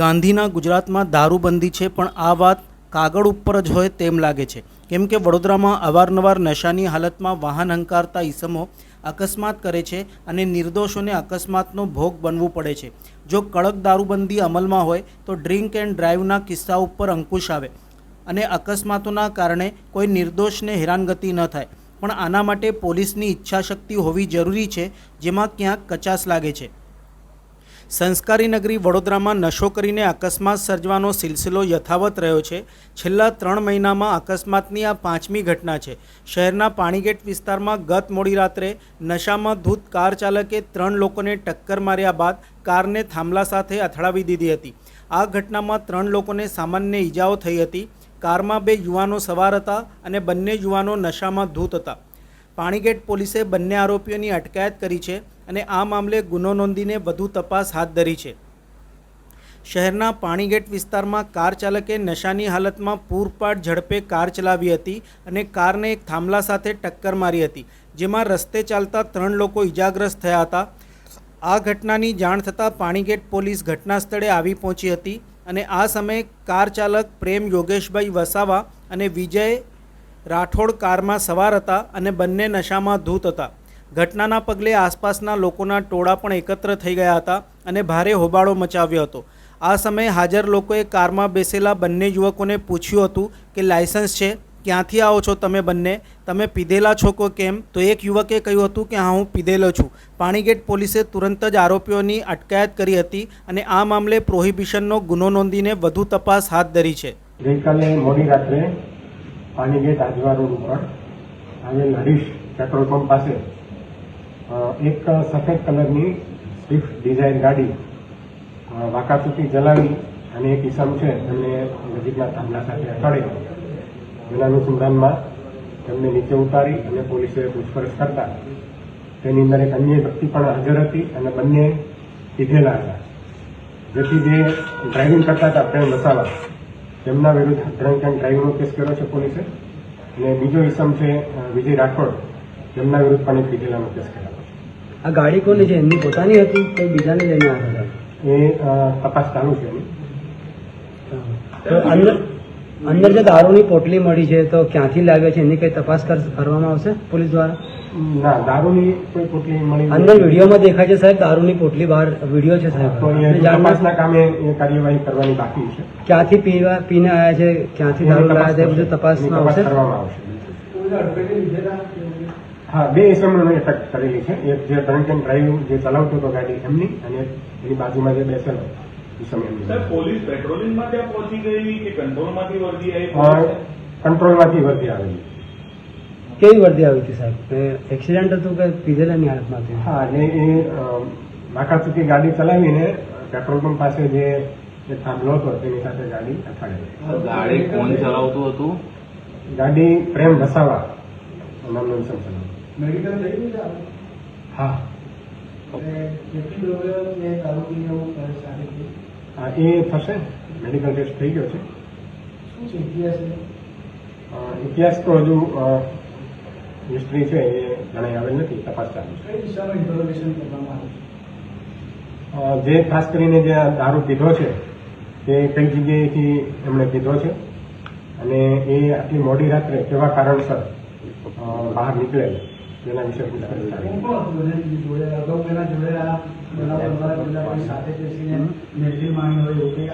ગાંધીના ગુજરાતમાં દારૂબંધી છે, પણ આ વાત કાગળ ઉપર જ હોય તેમ લાગે છે. કેમ કે વડોદરામાં અવારનવાર નશાની હાલતમાં વાહન હંકારતા ઈસમો અકસ્માત કરે છે અને નિર્દોષોને અકસ્માતનો ભોગ બનવું પડે છે. જો કડક દારૂબંધી અમલમાં હોય તો ડ્રિંક એન્ડ ડ્રાઈવના કિસ્સા ઉપર અંકુશ આવે અને અકસ્માતોના કારણે કોઈ નિર્દોષને હેરાનગતિ ન થાય. પણ આના માટે પોલીસની ઈચ્છાશક્તિ હોવી જરૂરી છે, જેમાં ક્યાંક કચાશ લાગે છે. સંસ્કારી નગરી વડોદરામાં નશો કરીને અકસ્માત સર્જવાનો સિલસિલો યથાવત રહ્યો છે. છેલ્લા 3 મહિનામાં અકસ્માતની આ 5મી ઘટના છે. શહેરના પાણીગેટ વિસ્તારમાં ગત મોડી રાત્રે નશામાં ધૂત કાર ચાલકે 3 લોકોને ટક્કર માર્યા બાદ કારને થાંભલા સાથે અથડાવી દીધી હતી. આ ઘટનામાં 3 લોકોને સામાન્ય ઈજાઓ થઈ હતી. કારમાં 2 યુવાનો સવાર હતા અને બંને યુવાનો નશામાં ધૂત હતા. પાણીગેટ પોલીસે બંને આરોપીઓની અટકાયત કરી છે અને આ મામલે ગુનો નોંધીને વધુ તપાસ હાથ ધરી છે. શહેરના પાણીગેટ વિસ્તારમાં કાર ચાલકે નશાની હાલતમાં પૂરપાટ ઝડપે કાર ચલાવી હતી અને કારને એક થાંભલા સાથે ટક્કર મારી હતી, જેમાં રસ્તે ચાલતા 3 લોકો ઈજાગ્રસ્ત થયા હતા. આ ઘટનાની જાણ થતાં પાણીગેટ પોલીસ ઘટના સ્થળે આવી પહોંચી હતી અને આ સમયે કાર ચાલક પ્રેમ યોગેશભાઈ વસાવા અને વિજય રાઠોડ કારમાં સવાર હતા અને બંને નશામાં ધૂત હતા. ઘટનાના પગલે આસપાસના લોકોના ટોળા પણ એકત્ર થઈ ગયા હતા અને ભારે હોબાળો મચાવ્યો હતો. આ સમયે હાજર લોકોએ કારમાં બેસેલા બંને યુવકોને પૂછ્યું હતું કે લાયસન્સ છે, ક્યાંથી આવો છો તમે બંને, તમે પીધેલા છો કે કેમ? તો એક યુવકે કહ્યું હતું કે હા, હું પીધેલો છું. પાણીગેટ પોલીસે તુરંત જ આરોપીઓની અટકાયત કરી હતી અને આ મામલે પ્રોહિબિશનનો ગુનો નોંધીને વધુ તપાસ હાથ ધરી છે. ગઈકાલે મોડી રાત્રે પાણીગેટ આજવા રોડ ઉપર આવેલ હરીશ પેટ્રોલ પંપ પાસે એક સફેદ કલરની સ્વિફ્ટ ડિઝાયર ગાડી વાંકાચૂકી ચલાવી અને એક ઈસમ છે એમને નજીકના થાંભલા સાથે અથડાડ્યો. જેના અનુસંધાનમાં તેમને નીચે ઉતારી અને પોલીસે પૂછપરછ કરતા તેની અંદર એક અન્ય વ્યક્તિ પણ હાજર હતી અને બંને પીધેલા હતા. જેથી જે ડ્રાઇવિંગ કરતા હતા પ્રેમ વસાવા, તેમના વિરુદ્ધ ડ્રંક એન્ડ ડ્રાઇવનો કેસ કર્યો છે પોલીસે. અને બીજો ઈસમ છે વિજય રાઠોડ, તેમના વિરુદ્ધ પણ એક પીધેલાનો કેસ કર્યો છે. આ ગાડી કોની છે? એમની પોતાની હતી કે બીજાને લઈને આવ્યા હતા? એ તપાસ ચાલુ છે એની. તો અંદર જે દારૂની પોટલી મળી છે તો ક્યાંથી લાગે છે એની કઈ તપાસ કરવામાં આવશે પોલીસ દ્વારા? ના, દારૂની કોઈ પોટલી મળી અંદર વિડીયોમાં દેખાય છે સાહેબ, દારૂની પોટલી બહાર વિડીયો છે સાહેબ. તો એ તપાસના કામે એ કાર્યવાહી કરવાની બાકી છે. ક્યાંથી પીને આવ્યા છે, ક્યાંથી દારૂ લાવ્યા છે, બધું તપાસમાં આવશે. કરવામાં આવશે. હા, 2 ઇસમોને અટક કરેલી છે. એક જે ડ્રંક એન્ડ ડ્રાઈવ જે ચલાવતો હતો ગાડી એમની, અને એની બાજુમાં જે બેસેલો ઇસમ એમની. સર, પોલીસ પેટ્રોલિંગમાં ત્યાં પહોંચી ગઈ કે કંટ્રોલમાંથી વર્દી આવી? કંટ્રોલમાંથી વર્દી આવેલી. કેવી વર્દી આવી હતી સાહેબ? એક્સિડન્ટ હતું કે પીધેલાની હાલતમાં હતી? હા, એટલે એ વાંકાચૂકી ગાડી ચલાવીને પેટ્રોલ પંપ પાસે જે થાંભલો હતો તેની સાથે ગાડી અથડાડી. ગાડી કોણ ચલાવતું હતું? ગાડી પ્રેમ વસાવા નામનો ઇસમ ચલાવતો. મેડિકલ લઈ લીધા? હા, હા, એ થશે. મેડિકલ ટેસ્ટ થઈ ગયો છે. શું છે ઇતિહાસ? ઇતિહાસ તો હજુ હિસ્ટ્રી છે એ જણાઈ આવેલ નથી. તપાસ ચાલુ છે. કઈ દિશામાં ઇન્ટરોગેશન કરવામાં આવે છે? જે ખાસ કરીને જે દારૂ પીધો છે તે કઈ જગ્યાએથી એમણે પીધો છે અને એ આટલી મોડી રાત્રે કેવા કારણસર બહાર નીકળેલ તેના વિશે પૂછપરછ ચાલી. કોણ હતું જોડે? અગાઉ પહેલા જોડે આ બનાવ બનવા પહેલા કોઈ સાથે બેસીને મેળવી માંગી હોય એવું કંઈ